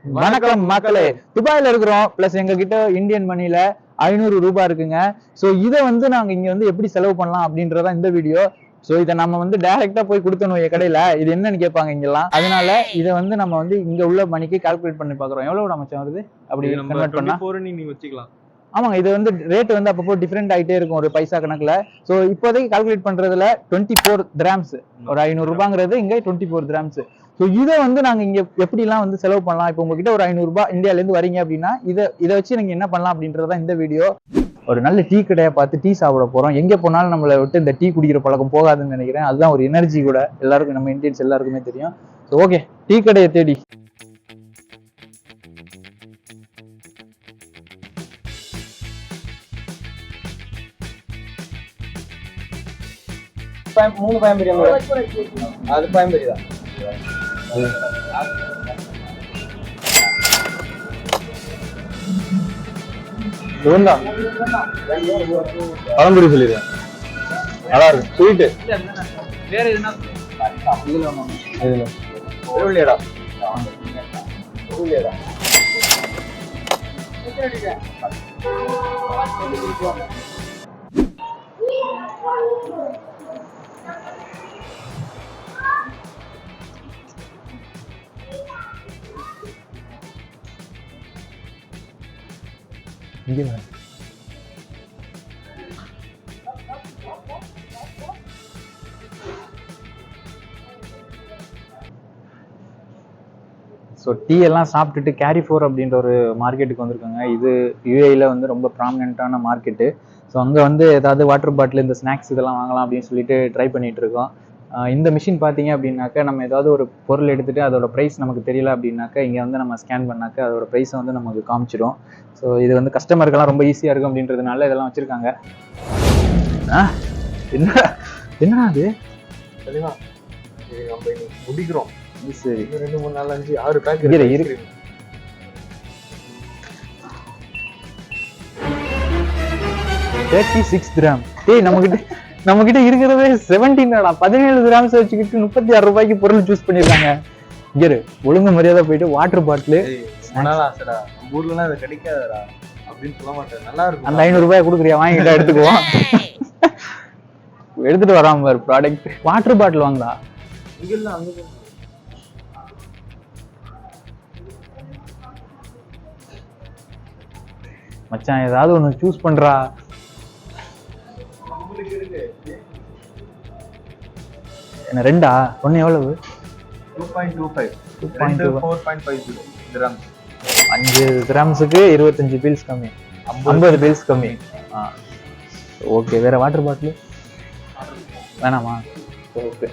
வணக்கம் மக்களே, துபாயில இருக்கிறோம். பிளஸ் எங்க கிட்ட இந்தியன் மணில 500 ரூபாய் இருக்குங்க. சோ இதை வந்து நாங்க இங்க வந்து எப்படி செலவு பண்ணலாம் அப்படின்றதா இந்த வீடியோ. சோ இதை நம்ம வந்து டைரக்டா போய் கொடுத்தணும் கடையில, இது என்னன்னு கேட்பாங்க இங்கெல்லாம். அதனால இதை வந்து நம்ம வந்து இங்க உள்ள மணிக்கு கால்குலேட் பண்ணி பாக்குறோம். எவ்வளவு நமச்சம் வருது அப்படி கன்வெர்ட் பண்ணா நீங்க வச்சுக்கலாம். ஆமாங்க, இது வந்து ரேட் வந்து அப்பப்போ டிஃப்ரெண்ட் ஆகிட்டே இருக்கும் ஒரு பைசா கணக்குல. ஸோ இப்போதைக்கு கால்குலேட் பண்றதுல 24 கிராம்ஸ், ஒரு 500 ரூபாங்கிறது இங்க 24 கிராம்ஸ். ஸோ இதை வந்து நாங்க இங்க எப்படிலாம் வந்து செலவு பண்ணலாம். இப்போ உங்ககிட்ட ஒரு 500 ரூபாய் இந்தியால இருந்து வரீங்க அப்படின்னா இதை வச்சு நீங்க என்ன பண்ணலாம் அப்படின்றத இந்த வீடியோ. ஒரு நல்ல டீ கடையை பார்த்து டீ சாப்பிட போறோம். எங்க போனாலும் நம்மளை விட்டு இந்த டீ குடிக்கிற பழக்கம் போகாதுன்னு நினைக்கிறேன். அதுதான் ஒரு எனர்ஜி கூட எல்லாருக்கும், நம்ம இந்தியன்ஸ் எல்லாருக்குமே தெரியும். ஸோ ஓகே, டீ கடையை தேடி மூணு பயம்பரி அது பயம்பரி தான். பழம்புரி சொல்லிடுறேன், நல்லா இருக்கும் ஸ்வீட்டு. வேற எதுனா இங்கே ஸோ டீ எல்லாம் சாப்பிட்டுட்டு கேரிஃபோர் அப்படின்ற ஒரு மார்க்கெட்டுக்கு வந்திருக்காங்க. இது யூஏல வந்து ரொம்ப ப்ராமினென்ட்டான மார்க்கெட்டு. ஸோ அங்கே வந்து ஏதாவது வாட்டர் பாட்டில், இந்த ஸ்நாக்ஸ் இதெல்லாம் வாங்கலாம் அப்படின்னு சொல்லிட்டு ட்ரை பண்ணிட்டு இருக்கோம். இந்த மிஷின் பார்த்தீங்க அப்படின்னாக்கா, நம்ம ஏதாவது ஒரு பொருள் எடுத்துட்டு அதோட ப்ரைஸ் நமக்கு தெரியல அப்படின்னாக்கா இங்கே வந்து நம்ம ஸ்கேன் பண்ணாக்கா அதோட ப்ரைஸை வந்து நமக்கு காமிச்சிடும். ஸோ இது வந்து கஸ்டமருக்கெல்லாம் ரொம்ப ஈஸியாக இருக்கும் அப்படின்றதுனால இதெல்லாம் வச்சுருக்காங்க. என்ன அது தெளிவா நம்ம முடிக்கிறோம். சரி, 2 3 4 5 6 பேக்கெட் இருக்கு. 36 கிராம். டேய், நம்ம கிட்ட இருக்கிறதே 17 17 கிராம்ஸ் வச்சுக்கிட்டு 36 ரூபாய்க்கு பொருள் சூஸ் பண்ணிருக்காங்க. இங்க ஒழுங்கு மரியாதை போயிட்டு வாட்டர் பாட்டில் ஆசைடா, நம்ம ஊர்லலாம் இது கிடைக்காதடா அப்படின்னு சொல்ல மாட்டேன். நல்லா இருக்கும். அந்த 500 ரூபாய் கொடுக்குறியா, வாங்கிட்டா எடுத்துக்குவோம். எடுத்துட்டு வராம பாரு ப்ராடக்ட். வாட்டர் பாட்டில் வாங்கடா. இங்கெல்லாம் அங்க மச்சான், ஏதாவது ஒண்ணு சூஸ் பண்றா. என்ன ரெண்டா? ஒண்ணு எவ்வளவு? 2.25 4.50 கிராம்ஸ். 5 கிராம்ஸுக்கு 25 பீல்ஸ் கம்மி, 50 பீல்ஸ் கம்மி. ஓகே, வேற வாட்டர் பாட்டில் வேணாமா? ஓகே,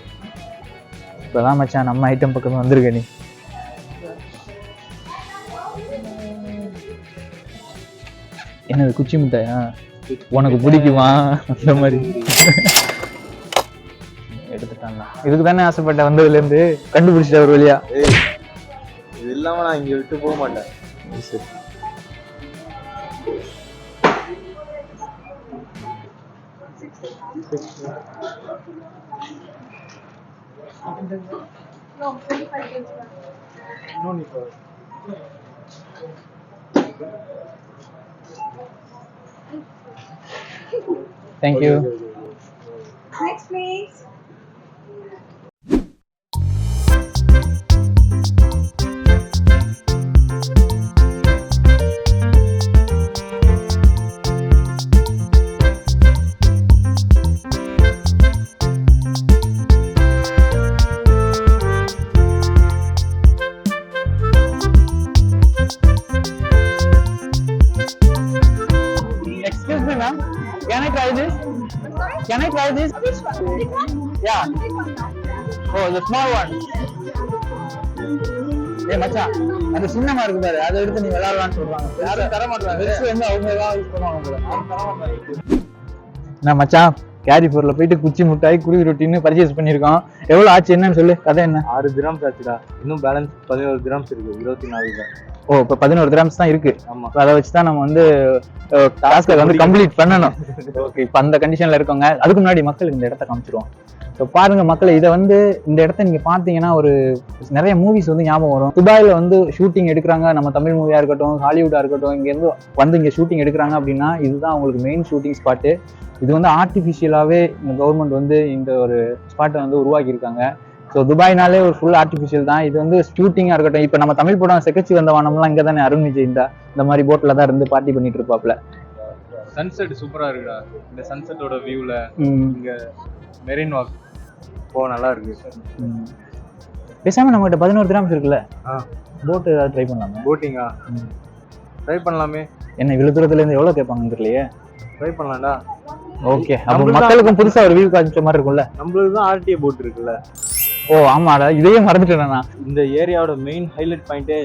இப்பதான் மச்சான் நம்ம ஐட்டம் பக்கமே வந்திருக்க. நீ என்னது குச்சி மிட்டாயா? உனக்கு பிடிக்குமா? அந்த மாதிரி எடுத்துட்டாங்க. இதுக்கு தானே ஆசைப்பட்ட வந்ததுல இருந்து கண்டுபிடிச்சிட்ட ஒரு வழியா. இது இல்லாம நான் இங்க விட்டு போக மாட்டேன். Thank you. Next, please. Excuse me, ma'am. Can I try this? Can I try this? Which one? Big one? Yeah. Big one. Oh, the small one. ஏய் மச்சான், அந்த சின்னமா இருக்கு பாரு, அதை எடுத்து நீ விளையாடலாம்னு சொல்றாங்க. யாரும் தர மாட்டாங்க. வெச்சு வந்து அவங்க தான் யூஸ் பண்ணுவாங்க போல. தர மாட்டாங்க. நான் மச்சான் கேரிஃபோர்ல போயிட்டு குச்சி மிட்டாய், குருவி ரொட்டின்னு பர்ச்சேஸ் பண்ணிருக்கோம். எவ்வளவு ஆச்சு, என்னன்னு சொல்லு. கதை என்ன? 6 கிராம்ஸ் ஆச்சுடா. இன்னும் பேலன்ஸ் 11 கிராம்ஸ் இருக்கு. 24 தான். ஓ, இப்ப 11 கிராம்ஸ் தான் இருக்கு. ஆமா, அதை வச்சுதான் நம்ம வந்து டாஸ்கை வந்து கம்ப்ளீட் பண்ணணும். ஓகே, இப்ப அந்த கண்டிஷன்ல இருக்கோங்க. அதுக்கு முன்னாடி மக்களுக்கு இந்த இடத்த காமிச்சிருவோம். ஸோ பாருங்க மக்களே, இதை வந்து இந்த இடத்த நீங்க பாத்தீங்கன்னா ஒரு நிறைய மூவிஸ் வந்து ஞாபகம் வரும். துபாயில வந்து ஷூட்டிங் எடுக்கிறாங்க, நம்ம தமிழ் மூவியா இருக்கட்டும், ஹாலிவுட்டா இருக்கட்டும், இங்க இருந்து வந்து இங்க ஷூட்டிங் எடுக்கிறாங்க அப்படின்னா இதுதான் அவங்களுக்கு மெயின் ஷூட்டிங் ஸ்பாட்டு. இது வந்து ஆர்டிஃபிஷியலாவே இந்த கவர்மெண்ட் வந்து இந்த ஒரு ஸ்பாட்டை வந்து உருவாக்கியிருக்காங்க. ஸோ துபாய்னாலே ஒரு ஃபுல் ஆர்டிஃபிஷியல் தான். இது வந்து ஷூட்டிங்கா இருக்கட்டும், இப்போ நம்ம தமிழ் படம் செக்கச்சி வந்த வானம்லாம் இங்கே தானே அருண் விஜய் இந்த மாதிரி போட்ல தான் இருந்து பார்ட்டி பண்ணிட்டு இருப்பாப்ல. சன்செட் சூப்பரா இருக்குடா. இந்த சன்செட்டோட வியூல இங்க மெரின் வாக் நல்லா இருக்கு. பேசாம நம்ம கிட்ட 11 கிராம்ஸ் இருக்குல்ல, போட் ஏதாவது ட்ரை பண்ணலாமே. போட்டிங்கா ட்ரை பண்ணலாமே. என்ன இவ்வளவு தூரத்துல இருந்து எவ்வளவு கேட்பாங்க தெரியலையே. ட்ரை பண்ணலாம்டா. ஓகே, அப்ப மக்களுக்கும் புதுசா ஒரு வியூ காமிச்ச மாதிரி இருக்கும்ல. நம்மளுக்கு தான் ஆர்டிஏ போட் இருக்குல்ல. ஓ ஆமாடா, இதையே மறந்துட்டேன் நான். இந்த ஏரியாவோட மெயின் ஹைலைட் பாயிண்டே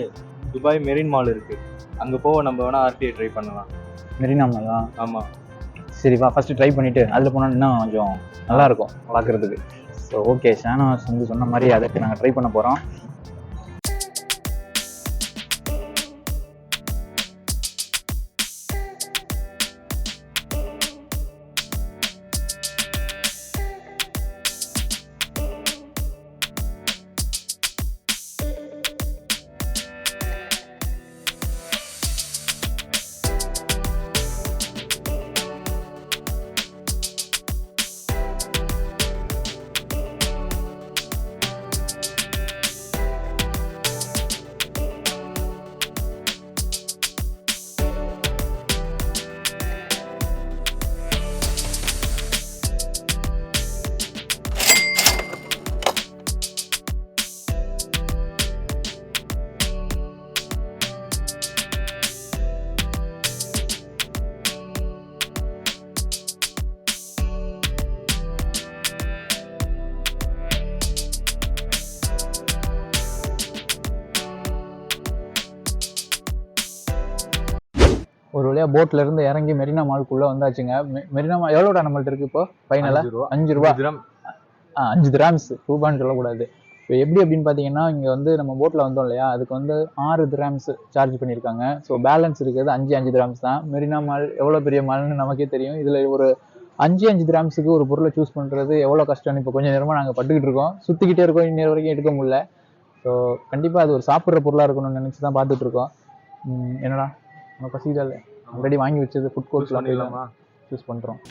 துபாய் மெரின் மால் இருக்கு. அங்க போக நம்ம வேணா ஆர்டிஏ ட்ரை பண்ணலாம். மெரினா மாலா? ஆமா. சரி வா, ஃபர்ஸ்ட் ட்ரை பண்ணிட்டு அதுல போனா இன்னும் கொஞ்சம் நல்லா இருக்கும் பாக்குறதுக்கு. ஸோ ஓகே, ஷானவாஸ் வந்து சொன்ன மாதிரி அதுக்கு நாங்கள் ட்ரை பண்ண போகிறோம். ஒரு வழியா போட்ல இருந்து இறங்கி மெரினா மாலுக்குள்ள வந்தாச்சுங்க. மெரினா மால் எவ்வளோடா நம்மள்ட்ட இருக்கு இப்போ ஃபைனலா? 5 ரூபா. 5 திராம்ஸ், ரூபான்னு சொல்லக்கூடாது. இப்போ எப்படி அப்படின்னு பார்த்தீங்கன்னா, இங்கே வந்து நம்ம போட்டில் வந்தோம் இல்லையா, அதுக்கு வந்து 6 திராம்ஸ் சார்ஜ் பண்ணியிருக்காங்க. ஸோ பேலன்ஸ் இருக்கிறது 5 திராம்ஸ் தான். மெரினா மால் எவ்வளோ பெரிய மால்னு நமக்கே தெரியும். இதில் ஒரு 5 திராம்ஸுக்கு ஒரு பொருளை சூஸ் பண்ணுறது எவ்வளோ கஷ்டம்னு இப்போ கொஞ்சம் நேரமாக நாங்கள் பட்டுக்கிட்டு இருக்கோம். சுற்றிக்கிட்டே இருக்கோம், இன்னொரு வரைக்கும் எடுக்க முடியல. ஸோ கண்டிப்பாக அது ஒரு சாப்பிட்ற பொருளாக இருக்கணும்னு நினச்சி தான் பார்த்துட்டு இருக்கோம். என்னடா நம்ம பசிக்கல, ஆல்ரெடி வாங்கி வச்சது ஃபுட் கோர்ட்ஸ்ல போயிடலாமா, சூஸ் பண்ணுறோம்.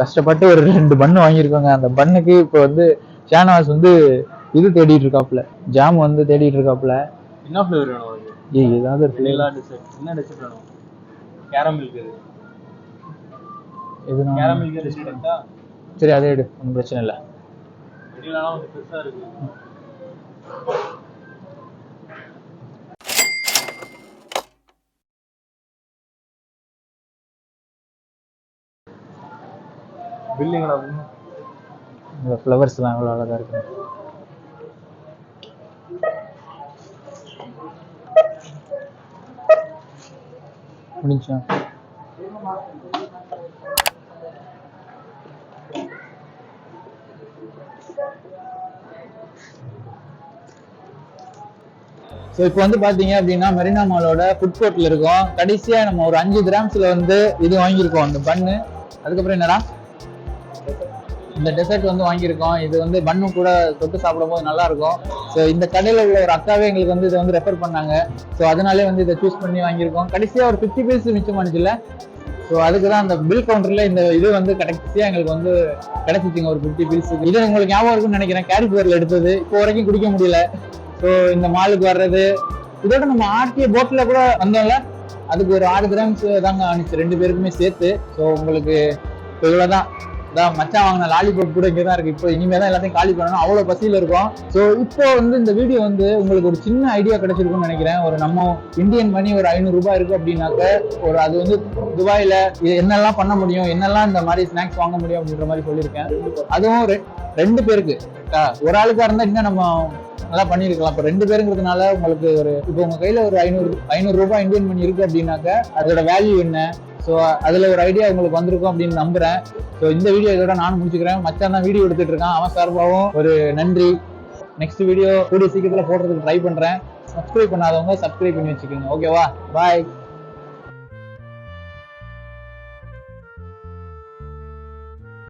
கஷ்டப்பட்டு ஒரு 2 பன்னு வாங்கியிருக்கோங்க. அந்த பன்னுக்கு இப்போ வந்து ஷானவாஸ் வந்து இது தேடிட்டு இருக்காப்புல, ஜாம் வந்து தேடிட்டு இருக்காப்புல. என்ன ஃப்ளேவர் வேணும் உங்களுக்கு? ஏதாவது ஒரு ஃப்ளேவர். என்ன டெசர்ட் வேணும்? கேரமல் இருக்குது. எதுனா கேரமல் டெசர்ட்டா? சரி அதே எடு, ஒன்றும் பிரச்சனை இல்லை. வெளியிலனா கொஞ்சம் பெருசா இருக்கு. பில்லிங்கடா. இந்த ஃப்ளவர்ஸ்லாம் எவ்வளோ அழகாக இருக்கு. முடிஞ்சா ஸோ இப்போ வந்து பார்த்தீங்க அப்படின்னா மெரினா மாலோட ஃபுட் கோர்ட்டில் இருக்கோம். கடைசியாக நம்ம ஒரு 5 கிராம்ஸில் வந்து இது வாங்கியிருக்கோம், அந்த பன்னு. அதுக்கப்புறம் என்னடா, இந்த டெசர்ட் வந்து வாங்கியிருக்கோம். இது வந்து பன்னு கூட தொட்டு சாப்பிடும்போது நல்லா இருக்கும். ஸோ இந்த கடையில் உள்ள ஒரு அக்காவே எங்களுக்கு வந்து இதை வந்து ரெஃபர் பண்ணாங்க. ஸோ அதனாலே வந்து இதை சூஸ் பண்ணி வாங்கியிருக்கோம். கடைசியாக ஒரு 50 பீஸ் மிச்சமானுச்சுல. ஸோ அதுக்கு தான் அந்த பில் கவுண்டரில் இந்த இது வந்து கடைசியாக எங்களுக்கு வந்து கிடைச்சிச்சுங்க, ஒரு 50 பீஸ். இது உங்களுக்கு ஞாபகம் இருக்குன்னு நினைக்கிறேன், கேரிஃபேரில் எடுத்தது. இப்போ வரைக்கும் குடிக்க முடியல. ஸோ இந்த மாலுக்கு வர்றது இதோட நம்ம ஆர்டிஏ போட்டில் கூட வந்தோம்ல, அதுக்கு ஒரு 6 கிராம்ஸ் தாங்க ஆனிச்சு 2 பேருக்குமே சேர்த்து. ஸோ உங்களுக்கு இப்போ இவ்வளோதான். அதான் மச்சான் வாங்கின லாலிபாப் கூட இங்கே தான் இருக்கு. இப்போ இனிமே தான் எல்லாத்தையும் காலி பண்ணணும், அவ்வளோ பசியில் இருக்கும். ஸோ இப்போ வந்து இந்த வீடியோ வந்து உங்களுக்கு ஒரு சின்ன ஐடியா கிடைச்சிருக்கும்னு நினைக்கிறேன். ஒரு நம்ம இந்தியன் மணி ஒரு 500 ரூபாய் இருக்கு அப்படின்னாக்க ஒரு அது வந்து துபாயில என்னெல்லாம் பண்ண முடியும், என்னெல்லாம் இந்த மாதிரி ஸ்நாக்ஸ் வாங்க முடியும் அப்படின்ற மாதிரி சொல்லியிருக்கேன். அதுவும் 2 பேருக்கு, ஒரு ஆளுக்கா இருந்தா இன்னும் நம்ம நல்லா பண்ணிருக்கலாம். இப்போ 2 பேருங்கிறதுனால உங்களுக்கு ஒரு இப்போ உங்க கையில ஒரு 500 ரூபாய் இந்தியன் மணி இருக்கு அப்படின்னாக்க அதோட வேல்யூ என்ன, ஸோ அதுல ஒரு ஐடியா உங்களுக்கு வந்திருக்கும் அப்படின்னு நம்புறேன். ஸோ இந்த வீடியோ இதோட நானும் முடிச்சுக்கிறேன். மச்சான் தான் வீடியோ எடுத்துட்டு இருக்கான், அவன் சார்பாகவும் ஒரு நன்றி. நெக்ஸ்ட் வீடியோ கூடிய சீக்கிரத்துல போடுறதுக்கு ட்ரை பண்றேன். சப்ஸ்கிரைப் பண்ணாதவங்க சப்ஸ்கிரைப் பண்ணி வச்சுக்கோங்க. ஓகேவா? பாய்.